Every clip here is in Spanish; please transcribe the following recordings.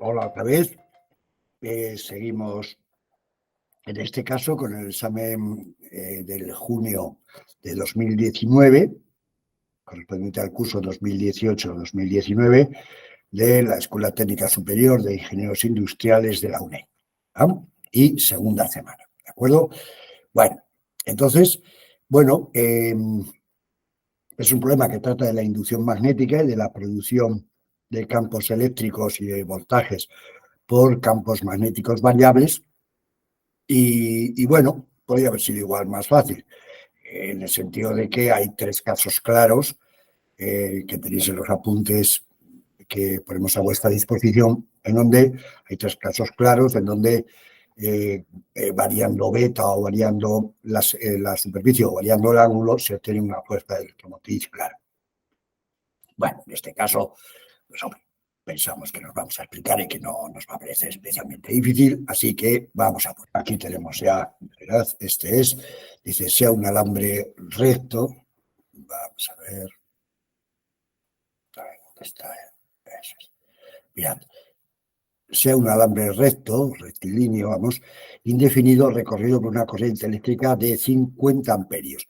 Hola otra vez. Seguimos en este caso con el examen del junio de 2019, correspondiente al curso 2018-2019 de la Escuela Técnica Superior de Ingenieros Industriales de la UNED. Y segunda semana, ¿de acuerdo? Bueno, entonces, es un problema que trata de la inducción magnética y de la producción de campos eléctricos y de voltajes por campos magnéticos variables y bueno, podría haber sido igual más fácil, en el sentido de que hay tres casos claros que tenéis en los apuntes que ponemos a vuestra disposición, en donde hay tres casos claros, en donde variando beta o variando la superficie o variando el ángulo se obtiene una fuerza electromotriz clara. Bueno, en este caso, pues hombre, pensamos que nos vamos a explicar y que no nos va a parecer especialmente difícil, así que vamos a poner. Aquí tenemos ya, ¿verdad? Dice, sea un alambre recto. Vamos a ver. ¿Dónde está? Eso es. Mirad, sea un alambre recto, rectilíneo, vamos, indefinido, recorrido por una corriente eléctrica de 50 amperios.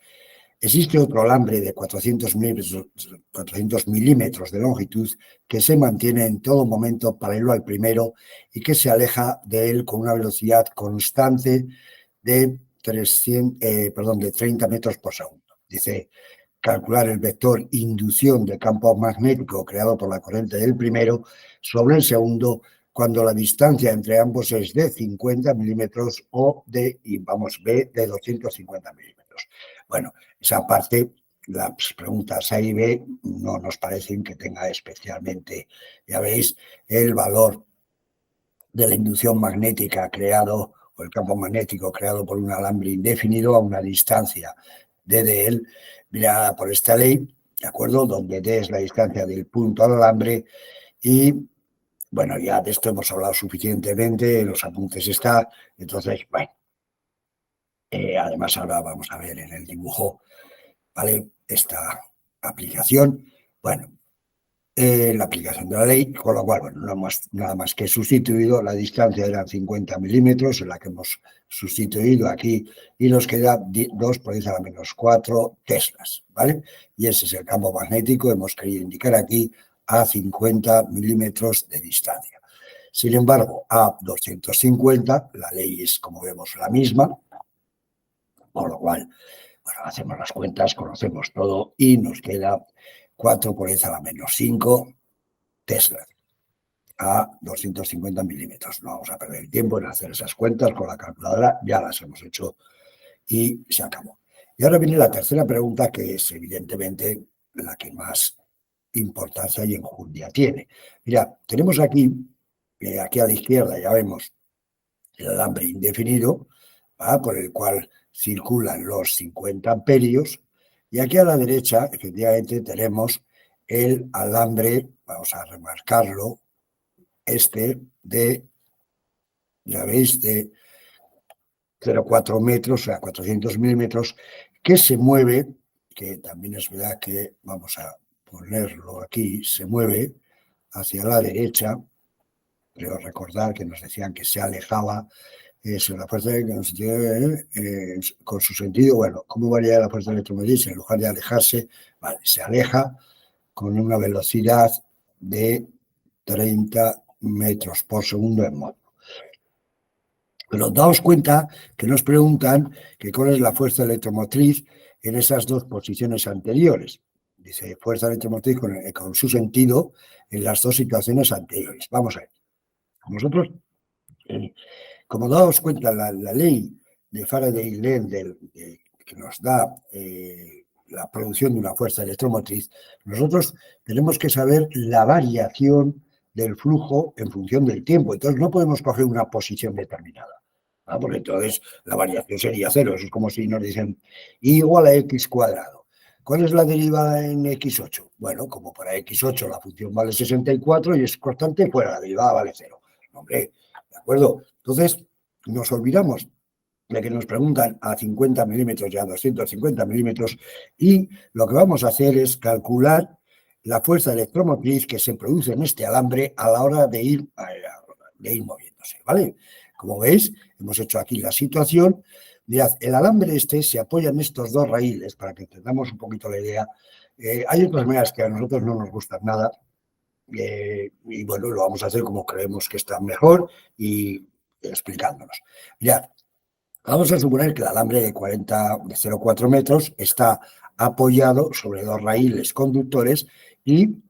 Existe otro alambre de 400 milímetros de longitud que se mantiene en todo momento paralelo al primero y que se aleja de él con una velocidad constante de 30 metros por segundo. Dice, calcular el vector inducción de campo magnético creado por la corriente del primero sobre el segundo cuando la distancia entre ambos es de 50 milímetros o de, B, de 250 milímetros. Bueno, esa parte, las preguntas A y B no nos parecen que tenga especialmente, ya veis, el valor de la inducción magnética creado, o el campo magnético creado por un alambre indefinido a una distancia de él, mirada por esta ley, ¿de acuerdo? Donde D es la distancia del punto al alambre y, bueno, ya de esto hemos hablado suficientemente, en los apuntes está, entonces, bueno, además ahora vamos a ver en el dibujo, ¿vale? Esta aplicación, bueno, la aplicación de la ley, con lo cual, bueno, no hemos nada más que sustituido, la distancia eran 50 milímetros, en la que hemos sustituido aquí, y nos queda 2 por 10 a la menos 4 teslas, ¿vale? Y ese es el campo magnético, hemos querido indicar aquí a 50 milímetros de distancia. Sin embargo, a 250, la ley es, como vemos, la misma, con lo cual, bueno, hacemos las cuentas, conocemos todo y nos queda 4 por 10 a la menos 5 Tesla a 250 milímetros. No vamos a perder el tiempo en hacer esas cuentas con la calculadora, ya las hemos hecho y se acabó. Y ahora viene la tercera pregunta, que es evidentemente la que más importancia y enjundia tiene. Mira, tenemos aquí a la izquierda ya vemos el alambre indefinido, ¿va? Por el cual circulan los 50 amperios, y aquí a la derecha efectivamente tenemos el alambre, vamos a remarcarlo, ya veis, de 0,4 metros, o sea, 400 milímetros, que se mueve, que también es verdad que vamos a ponerlo aquí, se mueve hacia la derecha. Creo recordar que nos decían que se alejaba, la fuerza con su sentido, bueno, ¿cómo varía la fuerza electromotriz? En lugar de alejarse, vale, se aleja con una velocidad de 30 metros por segundo en moto. Pero daos cuenta que nos preguntan que cuál es la fuerza electromotriz en esas dos posiciones anteriores. Dice fuerza electromotriz con su sentido en las dos situaciones anteriores. Vamos a ver. Nosotros, como daos cuenta, la ley de Faraday-Lendl que nos da la producción de una fuerza electromotriz, nosotros tenemos que saber la variación del flujo en función del tiempo. Entonces no podemos coger una posición determinada, ¿no? Porque entonces la variación sería cero. Eso es como si nos dicen y igual a x cuadrado. ¿Cuál es la derivada en x8? Bueno, como para x8 la función vale 64 y es constante, pues la derivada vale 0. Hombre, ¿de acuerdo? Entonces nos olvidamos de que nos preguntan a 50 milímetros y a 250 milímetros, y lo que vamos a hacer es calcular la fuerza electromotriz que se produce en este alambre a la hora de ir, de ir moviéndose, ¿vale? Como veis, hemos hecho aquí la situación. Mirad, el alambre este se apoya en estos dos raíles, para que entendamos un poquito la idea. Hay otras maneras que a nosotros no nos gustan nada, y bueno, lo vamos a hacer como creemos que está mejor y explicándonos. Mirad, vamos a suponer que el alambre de 0,4 metros está apoyado sobre dos raíles conductores y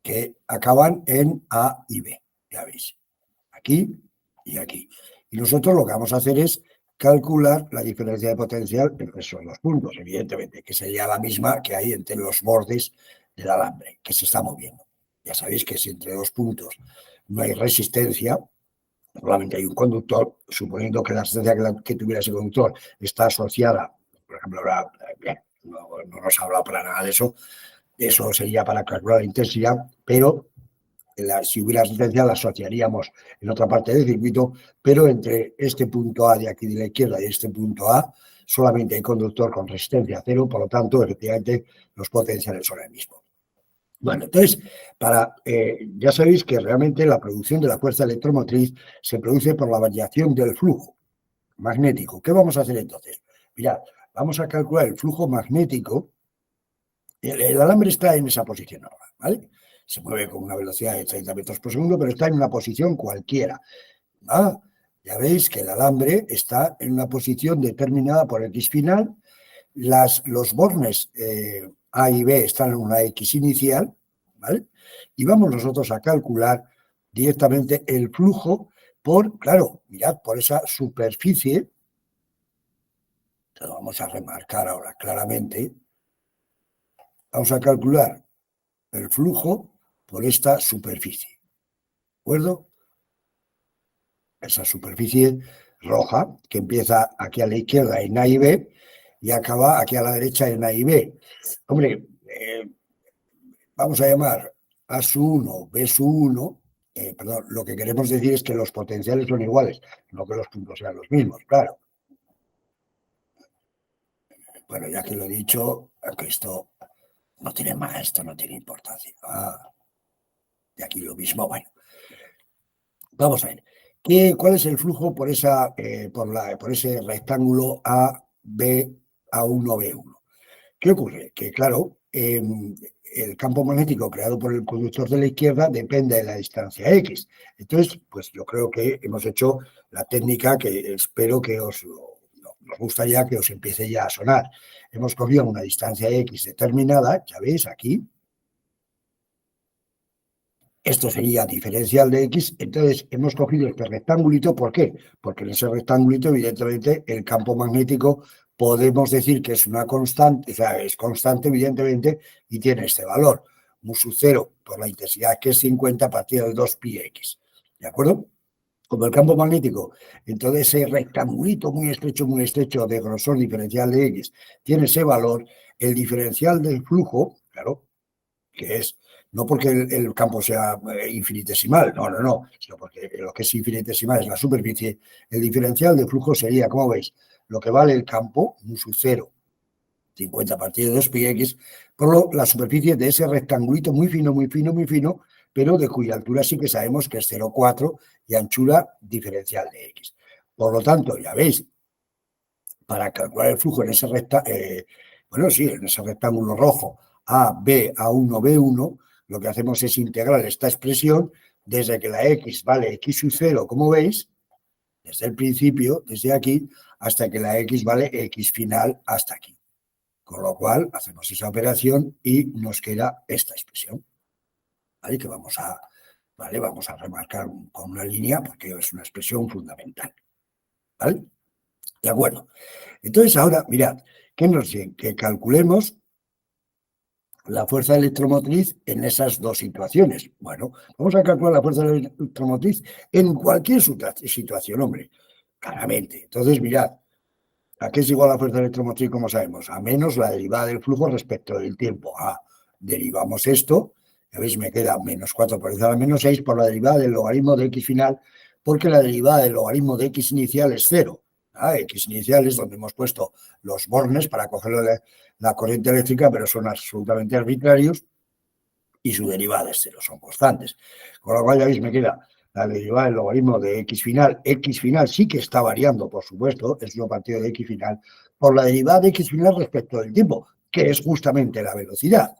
que acaban en A y B, ya veis, aquí y aquí. Y nosotros lo que vamos a hacer es calcular la diferencia de potencial entre esos dos puntos, evidentemente, que sería la misma que hay entre los bordes del alambre, que se está moviendo. Ya sabéis que si entre dos puntos no hay resistencia, solamente hay un conductor, suponiendo que la resistencia que tuviera ese conductor está asociada, por ejemplo, ahora no nos ha hablado para nada de eso sería para calcular la intensidad, pero si hubiera resistencia la asociaríamos en otra parte del circuito, pero entre este punto A de aquí de la izquierda y este punto A solamente hay conductor con resistencia cero, por lo tanto, efectivamente, los potenciales son el mismo. Bueno, entonces, ya sabéis que realmente la producción de la fuerza electromotriz se produce por la variación del flujo magnético. ¿Qué vamos a hacer entonces? Mirad, vamos a calcular el flujo magnético. El alambre está en esa posición ahora, ¿vale? Se mueve con una velocidad de 30 metros por segundo, pero está en una posición cualquiera. Ya veis que el alambre está en una posición determinada por X final. Los bornes A y B están en una X inicial, ¿vale? Y vamos nosotros a calcular directamente el flujo claro, mirad, por esa superficie, que lo vamos a remarcar ahora claramente, vamos a calcular el flujo por esta superficie, ¿de acuerdo? Esa superficie roja que empieza aquí a la izquierda en A y B y acaba aquí a la derecha en A y B. Hombre, vamos a llamar A sub 1, B sub 1, perdón, lo que queremos decir es que los potenciales son iguales, no que los puntos sean los mismos, claro. Bueno, ya que lo he dicho, aunque esto no tiene más, esto no tiene importancia. Y aquí lo mismo, bueno. Vamos a ver. ¿Cuál es el flujo por ese rectángulo AB, A1, B1? ¿Qué ocurre? Que claro, el campo magnético creado por el conductor de la izquierda depende de la distancia X. Entonces, pues yo creo que hemos hecho la técnica que espero que nos gustaría que os empiece ya a sonar. Hemos cogido una distancia X determinada, ya veis, aquí. Esto sería diferencial de X, entonces hemos cogido este rectangulito, ¿por qué? Porque en ese rectangulito, evidentemente, el campo magnético podemos decir que es una constante, o sea, es constante, evidentemente, y tiene este valor, mu sub 0 por la intensidad que es 50 a partir del 2πx, ¿de acuerdo? Como el campo magnético, entonces ese rectangulito muy estrecho de grosor diferencial de X tiene ese valor, el diferencial del flujo, claro, que es no porque el campo sea infinitesimal, no, sino porque lo que es infinitesimal es la superficie. El diferencial de flujo sería, como veis, lo que vale el campo, mu sub 0, 50 a partir de 2πx, por la superficie de ese rectangulito muy fino, pero de cuya altura sí que sabemos que es 0,4 y anchura diferencial de X. Por lo tanto, ya veis, para calcular el flujo en ese rectángulo rojo, A, B, A1, B1, lo que hacemos es integrar esta expresión desde que la X vale X sub 0, como veis, desde el principio, desde aquí, hasta que la X vale X final hasta aquí. Con lo cual, hacemos esa operación y nos queda esta expresión. ¿Vale? Que vamos a remarcar con una línea porque es una expresión fundamental. ¿Vale? De acuerdo. Entonces, ahora, mirad, ¿qué nos dice? Que calculemos la fuerza electromotriz en esas dos situaciones. Bueno, vamos a calcular la fuerza electromotriz en cualquier situación, hombre, claramente. Entonces, mirad, ¿a qué es igual la fuerza electromotriz, como sabemos? A menos la derivada del flujo respecto del tiempo. Derivamos esto, ya veis, me queda menos 4 por 10 a la menos 6 por la derivada del logaritmo de X final, porque la derivada del logaritmo de X inicial es 0. X inicial es donde hemos puesto los bornes para coger la corriente eléctrica, pero son absolutamente arbitrarios y su derivada es 0, son constantes. Con lo cual, ya veis, me queda la derivada del logaritmo de x final sí que está variando, por supuesto, es un partido de x final, por la derivada de x final respecto del tiempo, que es justamente la velocidad.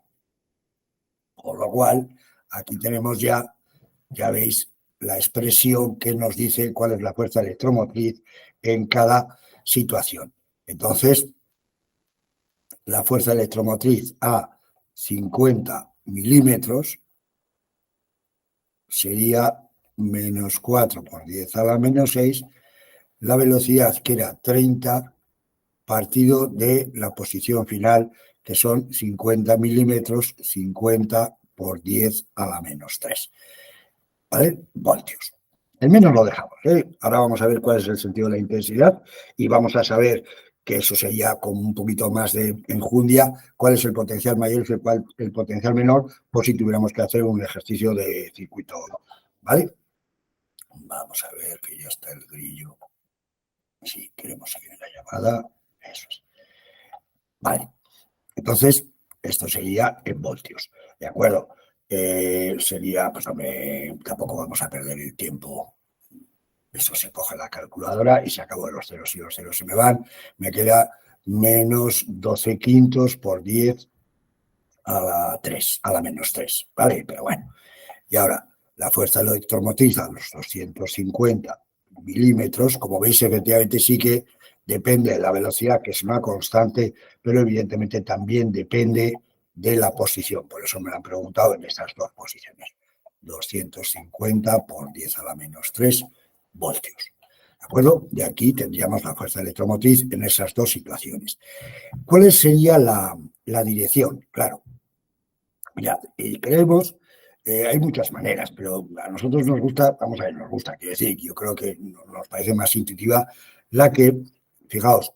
Con lo cual, aquí tenemos ya veis, la expresión que nos dice cuál es la fuerza electromotriz en cada situación. Entonces, la fuerza electromotriz a 50 milímetros sería menos 4 por 10 a la menos 6, la velocidad que era 30 partido de la posición final, que son 50 milímetros, 50 por 10 a la menos 3. ¿Vale? Voltios. El menos lo dejamos, ¿eh? Ahora vamos a ver cuál es el sentido de la intensidad y vamos a saber que eso sería con un poquito más de enjundia, cuál es el potencial mayor y el potencial menor, por si tuviéramos que hacer un ejercicio de circuito, ¿vale? Vamos a ver que ya está el grillo. Si queremos seguir la llamada, eso es. Vale, entonces esto sería en voltios, ¿de acuerdo? Sería, pues hombre, tampoco vamos a perder el tiempo. Eso se coge la calculadora y se acabó, los ceros y los ceros se me van. Me queda menos 12 quintos por 10 a la 3, a la menos 3, ¿vale? Pero bueno, y ahora la fuerza electromotriz a los 250 milímetros, como veis, efectivamente sí que depende de la velocidad, que es una constante, pero evidentemente también depende de la posición. Por eso me lo han preguntado en estas dos posiciones. 250 por 10 a la menos 3 voltios. ¿De acuerdo? De aquí tendríamos la fuerza electromotriz en esas dos situaciones. ¿Cuál sería la dirección? Claro. Mirad, creemos, hay muchas maneras, pero a nosotros nos gusta, vamos a ver, nos gusta, quiero decir, yo creo que nos parece más intuitiva la que, fijaos,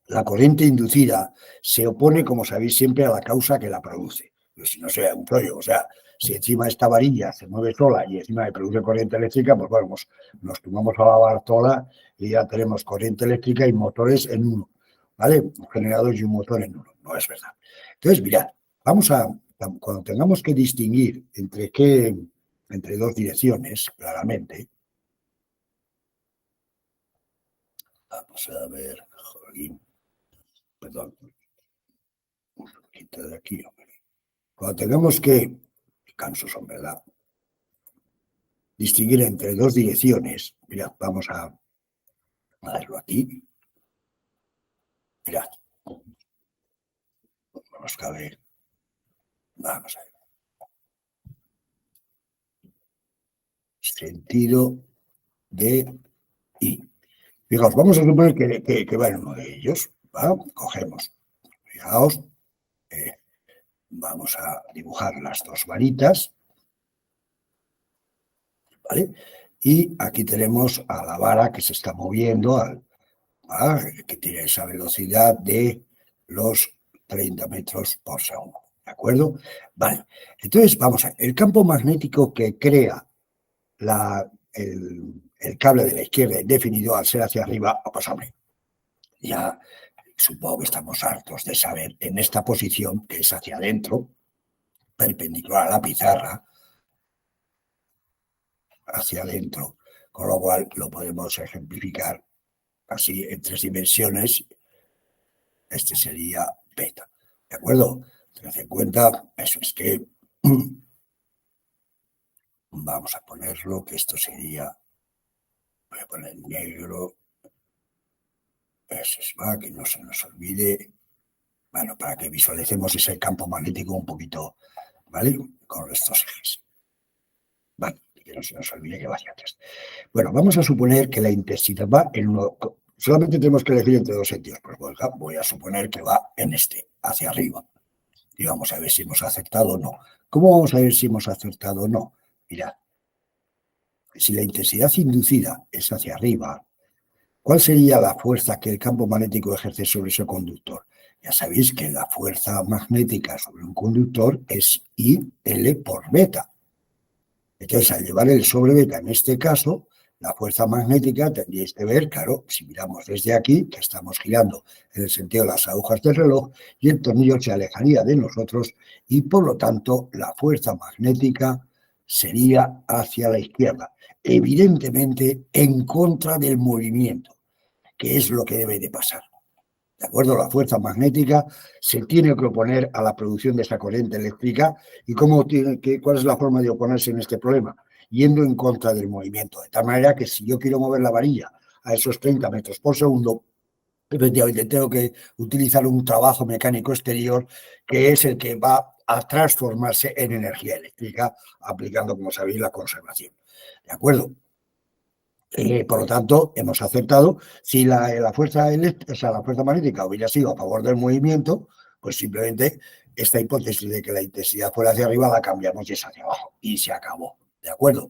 la corriente inducida se opone, como sabéis, siempre a la causa que la produce. Pues si no sea un rollo, o sea, si encima esta varilla se mueve sola y encima me produce corriente eléctrica, pues bueno, nos tomamos a la Bartola y ya tenemos corriente eléctrica y motores en uno, ¿vale? Un generador y un motor en uno, no es verdad. Entonces, mirad, cuando tengamos que distinguir entre dos direcciones, claramente, vamos a ver, jolín, perdón, quita de aquí, hombre. Cuando tengamos que, cansos son, ¿verdad? Distinguir entre dos direcciones, mirad, vamos a verlo aquí. Mirad, vamos a ver. Vamos a ver. Sentido de I. Fijaos, vamos a suponer que va en uno de ellos. ¿Va? Cogemos. Fijaos, vamos a dibujar las dos varitas. ¿Vale? Y aquí tenemos a la vara que se está moviendo, que tiene esa velocidad de los 30 metros por segundo. ¿De acuerdo? Vale. Entonces, vamos a ver. El campo magnético que crea el cable de la izquierda indefinido al ser hacia arriba, pues hombre, ya supongo que estamos hartos de saber en esta posición, que es hacia adentro, perpendicular a la pizarra, hacia adentro, con lo cual lo podemos ejemplificar así en tres dimensiones. Este sería beta, ¿de acuerdo? Tened en cuenta, eso es que vamos a ponerlo, que esto sería, voy a poner negro, eso es, va, que no se nos olvide, bueno, para que visualicemos ese campo magnético un poquito, ¿vale? Con estos ejes. Vale, que no se nos olvide que va hacia atrás. Bueno, vamos a suponer que la intensidad va en uno, solamente tenemos que elegir entre dos sentidos, pues voy a suponer que va en este, hacia arriba. Y vamos a ver si hemos acertado o no. ¿Cómo vamos a ver si hemos acertado o no? Mirad, si la intensidad inducida es hacia arriba, ¿cuál sería la fuerza que el campo magnético ejerce sobre ese conductor? Ya sabéis que la fuerza magnética sobre un conductor es IL por beta. Entonces, al llevar el sobre beta en este caso, la fuerza magnética tendríais que ver, claro, si miramos desde aquí, que estamos girando en el sentido de las agujas del reloj, y el tornillo se alejaría de nosotros y, por lo tanto, la fuerza magnética sería hacia la izquierda, evidentemente en contra del movimiento, que es lo que debe de pasar. ¿De acuerdo? La fuerza magnética se tiene que oponer a la producción de esa corriente eléctrica. ¿Y cuál es la forma de oponerse en este problema? Yendo en contra del movimiento. De tal manera que si yo quiero mover la varilla a esos 30 metros por segundo, efectivamente tengo que utilizar un trabajo mecánico exterior que es el que va a transformarse en energía eléctrica, aplicando, como sabéis, la conservación. ¿De acuerdo? Por lo tanto, hemos aceptado, si la fuerza eléctrica, o sea, la fuerza magnética hubiera sido a favor del movimiento, pues simplemente esta hipótesis de que la intensidad fuera hacia arriba la cambiamos y es hacia abajo, y se acabó. ¿De acuerdo?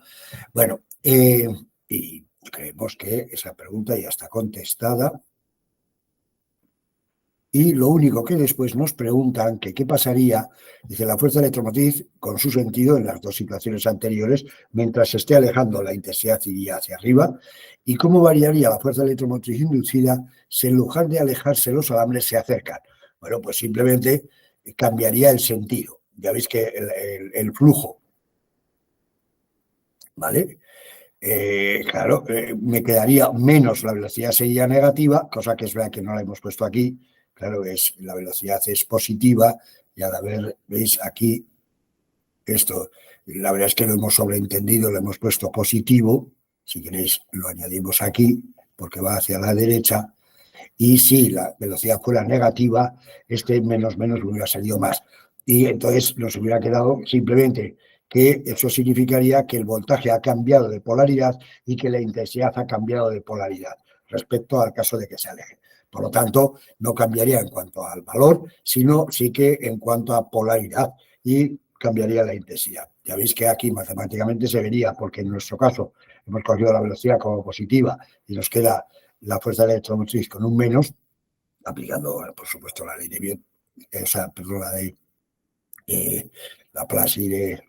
Bueno, y creemos que esa pregunta ya está contestada. Y lo único que después nos preguntan que qué pasaría, dice, la fuerza electromotriz con su sentido en las dos situaciones anteriores, mientras se esté alejando la intensidad iría hacia arriba, y cómo variaría la fuerza electromotriz inducida si en lugar de alejarse los alambres se acercan. Bueno, pues simplemente cambiaría el sentido. Ya veis que el flujo, ¿vale? Claro, me quedaría menos, la velocidad sería negativa, cosa que es verdad que no la hemos puesto aquí. Claro, la velocidad es positiva y al haber, veis aquí, esto, la verdad es que lo hemos sobreentendido, lo hemos puesto positivo. Si queréis, lo añadimos aquí porque va hacia la derecha. Y si la velocidad fuera negativa, este menos hubiera salido más. Y entonces nos hubiera quedado simplemente que eso significaría que el voltaje ha cambiado de polaridad y que la intensidad ha cambiado de polaridad respecto al caso de que se aleje. Por lo tanto, no cambiaría en cuanto al valor, sino sí que en cuanto a polaridad y cambiaría la intensidad. Ya veis que aquí matemáticamente se vería, porque en nuestro caso hemos cogido la velocidad como positiva y nos queda la fuerza electromotriz con un menos, aplicando, por supuesto, la ley de Biot, perdón, la ley Laplace y de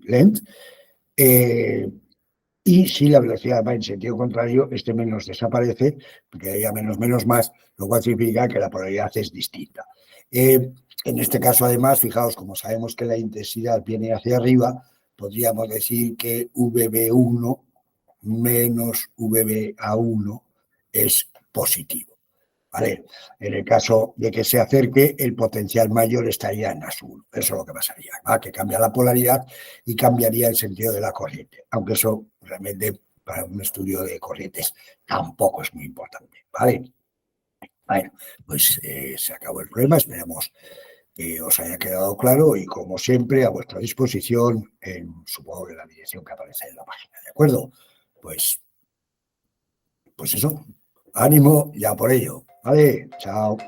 Lent. Y si la velocidad va en sentido contrario, este menos desaparece, porque haya menos más, lo cual significa que la polaridad es distinta. En este caso, además, fijaos, como sabemos que la intensidad viene hacia arriba, podríamos decir que VB1 menos VBA1 es positivo. ¿Vale? En el caso de que se acerque, el potencial mayor estaría en azul. Eso es lo que pasaría. Que cambia la polaridad y cambiaría el sentido de la corriente. Aunque eso realmente para un estudio de corrientes tampoco es muy importante. ¿Vale? Bueno, pues se acabó el problema. Esperamos que os haya quedado claro y como siempre a vuestra disposición supongo que la dirección que aparece en la página. ¿De acuerdo? Pues eso. Ánimo ya por ello. Vale, chao.